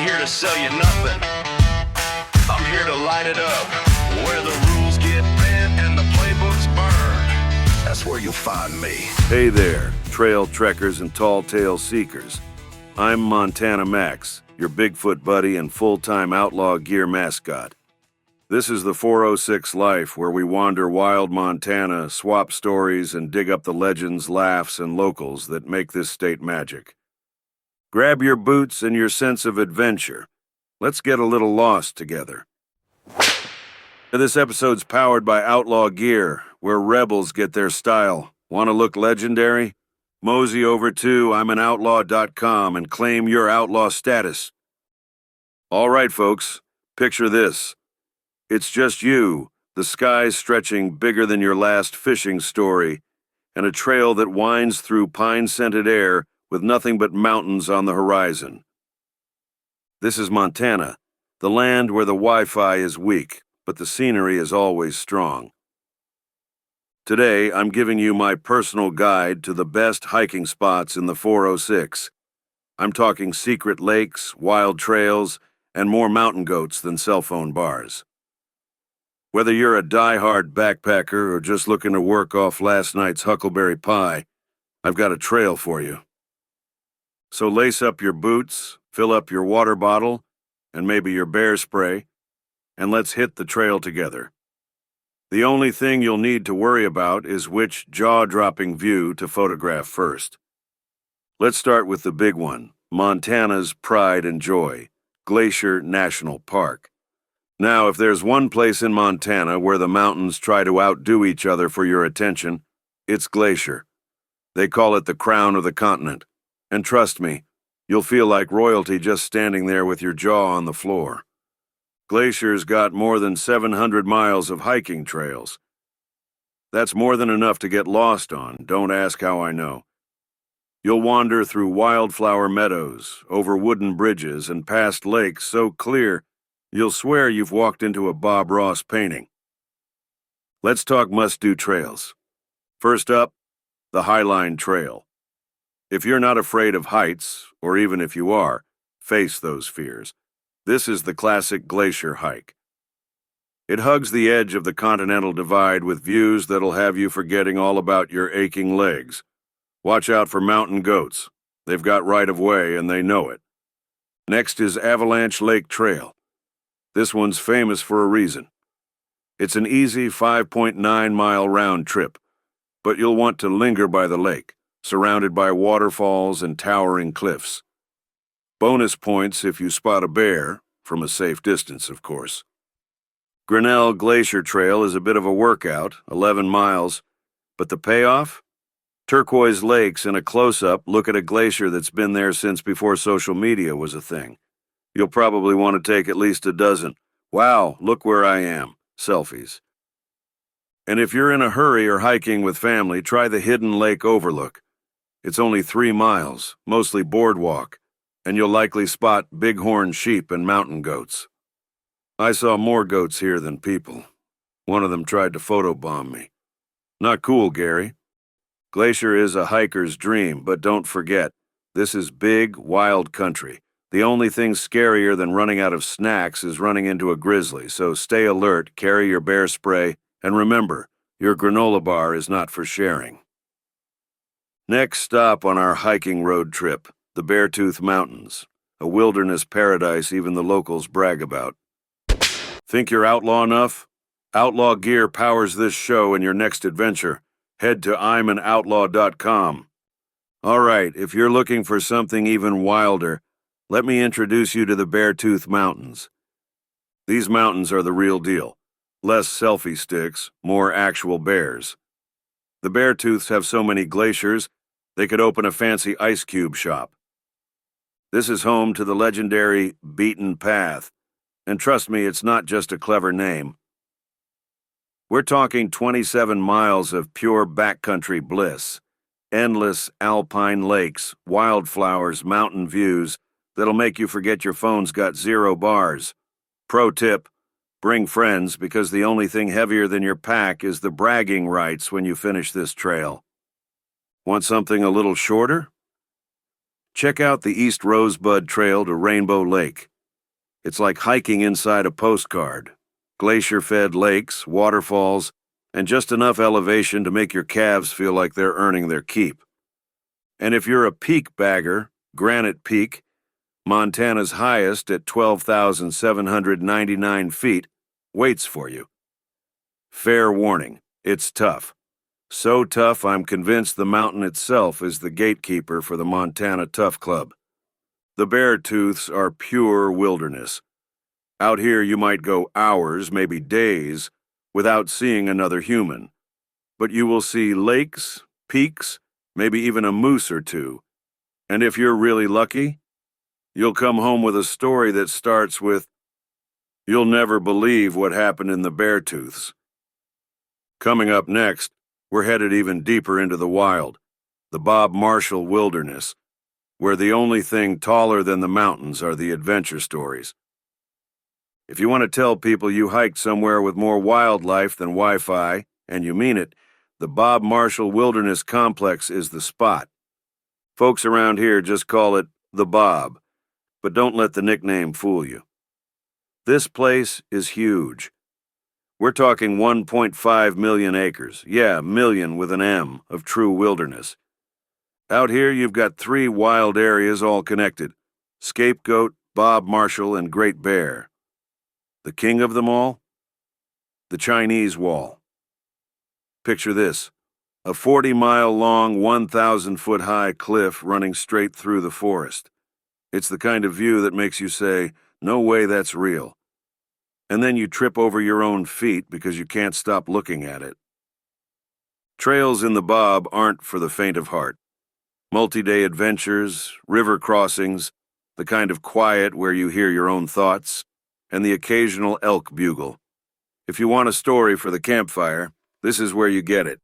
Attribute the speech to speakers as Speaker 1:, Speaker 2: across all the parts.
Speaker 1: ain't here to sell you nothing. I'm here to light it up. Where the rules get bent and the playbooks burn. That's where you'll find me.
Speaker 2: Hey there, trail trekkers and tall tale seekers. I'm Montana Max, your Bigfoot buddy and full-time outlaw gear mascot. This is the 406 life where we wander wild Montana, swap stories, and dig up the legends, laughs, and locals that make this state magic. Grab your boots and your sense of adventure. Let's get a little lost together. This episode's powered by Outlaw Gear, where rebels get their style. Want to look legendary? Mosey over to I'mAnOutlaw.com and claim your outlaw status. All right, folks, picture this. It's just you, the skies stretching bigger than your last fishing story, and a trail that winds through pine-scented air with nothing but mountains on the horizon. This is Montana, the land where the Wi-Fi is weak, but the scenery is always strong. Today, I'm giving you my personal guide to the best hiking spots in the 406. I'm talking secret lakes, wild trails, and more mountain goats than cell phone bars. Whether you're a die-hard backpacker or just looking to work off last night's huckleberry pie, I've got a trail for you. So lace up your boots, fill up your water bottle, and maybe your bear spray, and let's hit the trail together. The only thing you'll need to worry about is which jaw-dropping view to photograph first. Let's start with the big one, Montana's pride and joy, Glacier National Park. Now, if there's one place in Montana where the mountains try to outdo each other for your attention, it's Glacier. They call it the crown of the continent. And trust me, you'll feel like royalty just standing there with your jaw on the floor. Glacier's got more than 700 miles of hiking trails. That's more than enough to get lost on, don't ask how I know. You'll wander through wildflower meadows, over wooden bridges, and past lakes so clear you'll swear you've walked into a Bob Ross painting. Let's talk must-do trails. First up, the Highline Trail. If you're not afraid of heights, or even if you are, face those fears. This is the classic glacier hike. It hugs the edge of the Continental Divide with views that'll have you forgetting all about your aching legs. Watch out for mountain goats. They've got right-of-way and they know it. Next is Avalanche Lake Trail. This one's famous for a reason. It's an easy 5.9-mile round trip, but you'll want to linger by the lake, surrounded by waterfalls and towering cliffs. Bonus points if you spot a bear, from a safe distance, of course. Grinnell Glacier Trail is a bit of a workout, 11 miles, but the payoff? Turquoise lakes and a close-up look at a glacier that's been there since before social media was a thing. You'll probably want to take at least a dozen. Wow, look where I am. Selfies. And if you're in a hurry or hiking with family, try the Hidden Lake Overlook. It's only 3 miles, mostly boardwalk, and you'll likely spot bighorn sheep and mountain goats. I saw more goats here than people. One of them tried to photobomb me. Not cool, Gary. Glacier is a hiker's dream, but don't forget, this is big, wild country. The only thing scarier than running out of snacks is running into a grizzly, so stay alert, carry your bear spray, and remember, your granola bar is not for sharing. Next stop on our hiking road trip, the Beartooth Mountains, a wilderness paradise even the locals brag about. Think you're outlaw enough? Outlaw Gear powers this show and your next adventure. Head to I'mAnOutlaw.com. All right, if you're looking for something even wilder, let me introduce you to the Beartooth Mountains. These mountains are the real deal. Less selfie sticks, more actual bears. The Beartooths have so many glaciers, they could open a fancy ice cube shop. This is home to the legendary Beaten Path, and trust me, it's not just a clever name. We're talking 27 miles of pure backcountry bliss, endless alpine lakes, wildflowers, mountain views, that'll make you forget your phone's got 0 bars. Pro tip, bring friends because the only thing heavier than your pack is the bragging rights when you finish this trail. Want something a little shorter? Check out the East Rosebud Trail to Rainbow Lake. It's like hiking inside a postcard. Glacier-fed lakes, waterfalls, and just enough elevation to make your calves feel like they're earning their keep. And if you're a peak bagger, Granite Peak, Montana's highest at 12,799 feet, waits for you. Fair warning, it's tough. So tough, I'm convinced the mountain itself is the gatekeeper for the Montana Tough Club. The Beartooths are pure wilderness. Out here you might go hours, maybe days, without seeing another human. But you will see lakes, peaks, maybe even a moose or two. And if you're really lucky, you'll come home with a story that starts with, "You'll never believe what happened in the Beartooths." Coming up next, we're headed even deeper into the wild, the Bob Marshall Wilderness, where the only thing taller than the mountains are the adventure stories. If you want to tell people you hiked somewhere with more wildlife than Wi-Fi, and you mean it, the Bob Marshall Wilderness Complex is the spot. Folks around here just call it the Bob, but don't let the nickname fool you. This place is huge. We're talking 1.5 million acres, yeah, million with an M, of true wilderness. Out here you've got 3 wild areas all connected: Scapegoat, Bob Marshall, and Great Bear. The king of them all? The Chinese Wall. Picture this: a 40-mile-long, 1,000-foot-high cliff running straight through the forest. It's the kind of view that makes you say, "No way that's real." And then you trip over your own feet because you can't stop looking at it. Trails in the Bob aren't for the faint of heart. Multi-day adventures, river crossings, the kind of quiet where you hear your own thoughts, and the occasional elk bugle. If you want a story for the campfire, this is where you get it.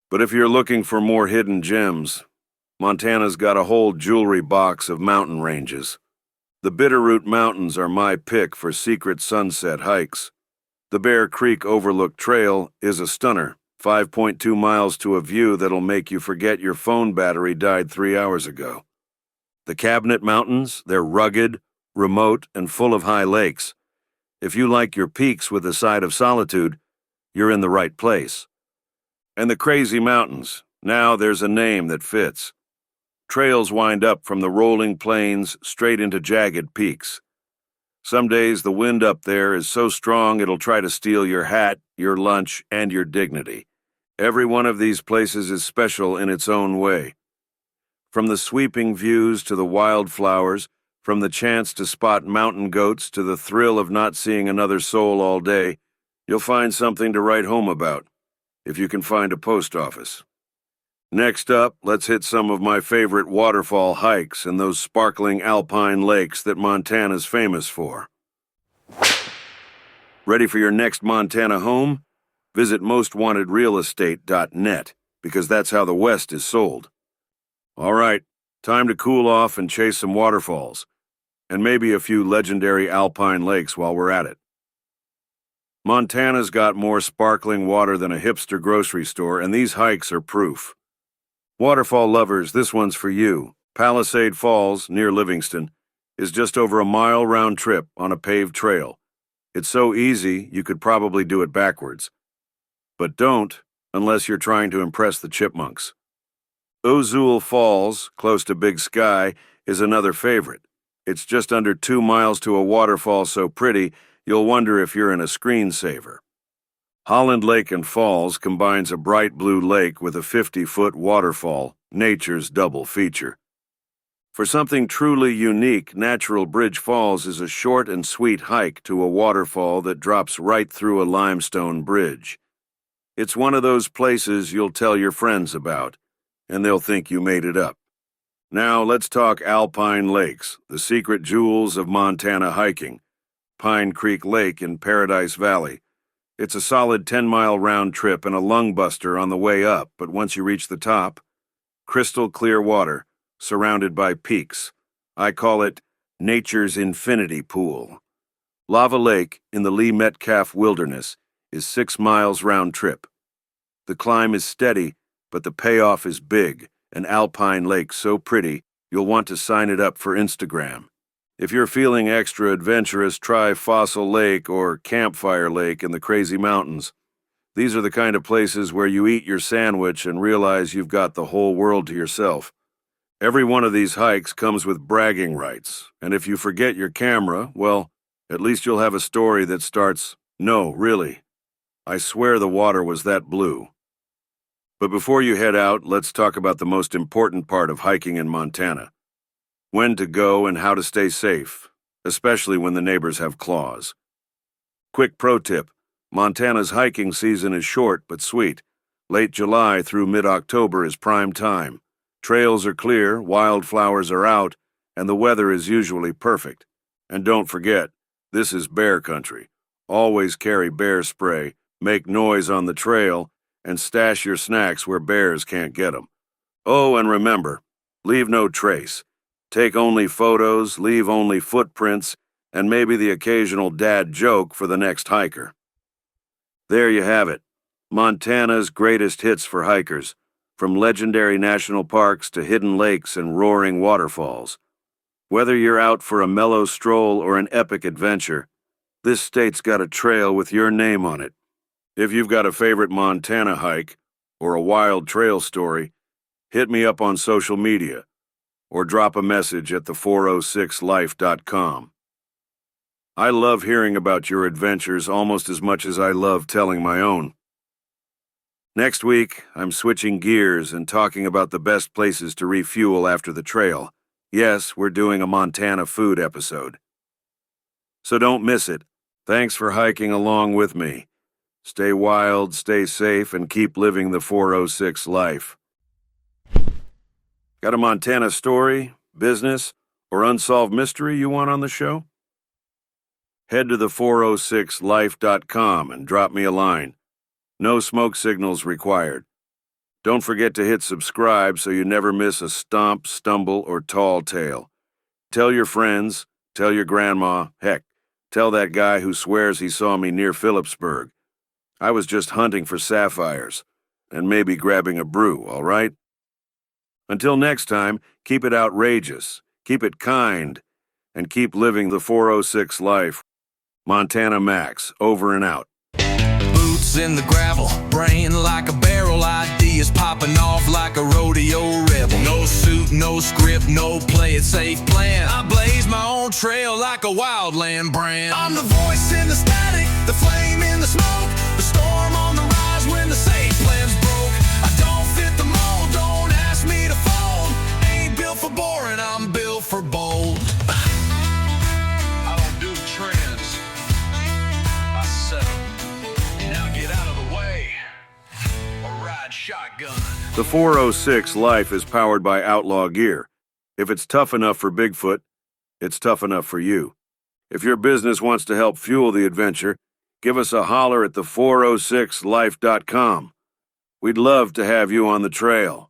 Speaker 2: But if you're looking for more hidden gems, Montana's got a whole jewelry box of mountain ranges. The Bitterroot Mountains are my pick for secret sunset hikes. The Bear Creek Overlook Trail is a stunner, 5.2 miles to a view that'll make you forget your phone battery died 3 hours ago. The Cabinet Mountains, they're rugged, remote, and full of high lakes. If you like your peaks with a side of solitude, you're in the right place. And the Crazy Mountains, now there's a name that fits. Trails wind up from the rolling plains straight into jagged peaks. Some days the wind up there is so strong it'll try to steal your hat, your lunch, and your dignity. Every one of these places is special in its own way. From the sweeping views to the wildflowers, from the chance to spot mountain goats to the thrill of not seeing another soul all day, you'll find something to write home about, if you can find a post office. Next up, let's hit some of my favorite waterfall hikes and those sparkling alpine lakes that Montana's famous for. Ready for your next Montana home? Visit mostwantedrealestate.net, because that's how the West is sold. All right, time to cool off and chase some waterfalls, and maybe a few legendary alpine lakes while we're at it. Montana's got more sparkling water than a hipster grocery store, and these hikes are proof. Waterfall lovers, this one's for you. Palisade Falls, near Livingston, is just over a mile round trip on a paved trail. It's so easy you could probably do it backwards. But don't, unless you're trying to impress the chipmunks. Ozul Falls, close to Big Sky, is another favorite. It's just under 2 miles to a waterfall so pretty, you'll wonder if you're in a screensaver. Holland Lake and Falls combines a bright blue lake with a 50-foot waterfall, nature's double feature. For something truly unique, Natural Bridge Falls is a short and sweet hike to a waterfall that drops right through a limestone bridge. It's one of those places you'll tell your friends about, and they'll think you made it up. Now let's talk alpine lakes, the secret jewels of Montana hiking. Pine Creek Lake in Paradise Valley. It's a solid 10-mile round trip and a lung-buster on the way up, but once you reach the top, crystal clear water, surrounded by peaks. I call it nature's infinity pool. Lava Lake in the Lee Metcalf Wilderness is 6 miles round trip. The climb is steady, but the payoff is big, an alpine lake so pretty you'll want to sign it up for Instagram. If you're feeling extra adventurous, try Fossil Lake or Campfire Lake in the Crazy Mountains. These are the kind of places where you eat your sandwich and realize you've got the whole world to yourself. Every one of these hikes comes with bragging rights, and if you forget your camera, well, at least you'll have a story that starts, "No, really. I swear the water was that blue." But before you head out, let's talk about the most important part of hiking in Montana. When to go and how to stay safe, especially when the neighbors have claws. Quick pro tip: Montana's hiking season is short but sweet. Late July through mid-October is prime time. Trails are clear, wildflowers are out, and the weather is usually perfect. And don't forget, this is bear country. Always carry bear spray, make noise on the trail, and stash your snacks where bears can't get them. Oh, and remember, leave no trace. Take only photos, leave only footprints, and maybe the occasional dad joke for the next hiker. There you have it, Montana's greatest hits for hikers, from legendary national parks to hidden lakes and roaring waterfalls. Whether you're out for a mellow stroll or an epic adventure, this state's got a trail with your name on it. If you've got a favorite Montana hike or a wild trail story, hit me up on social media or drop a message at the406life.com. I love hearing about your adventures almost as much as I love telling my own. Next week, I'm switching gears and talking about the best places to refuel after the trail. Yes, we're doing a Montana food episode. So don't miss it. Thanks for hiking along with me. Stay wild, stay safe, and keep living the 406 life. Got a Montana story, business, or unsolved mystery you want on the show? Head to the406life.com and drop me a line. No smoke signals required. Don't forget to hit subscribe so you never miss a stomp, stumble, or tall tale. Tell your friends, tell your grandma, heck, tell that guy who swears he saw me near Phillipsburg. I was just hunting for sapphires, and maybe grabbing a brew, all right? Until next time, keep it outrageous, keep it kind, and keep living the 406 life. Montana Max, over and out.
Speaker 3: Boots in the gravel, brain like a barrel, ideas popping off like a rodeo rebel. No suit, no script, no play it safe plan. I blaze my own trail like a wildland brand. I'm the voice in the static, the flame in the smoke, the storm on the rise when the safe plan's broke. I don't fit the mold, don't ask me to fold. Ain't built for boring, I'm built for bold. I don't do trends, I set 'em. Now get out of the way, or ride shotgun.
Speaker 2: The 406 Life is powered by Outlaw Gear. If it's tough enough for Bigfoot, it's tough enough for you. If your business wants to help fuel the adventure, give us a holler at the406life.com. We'd love to have you on the trail.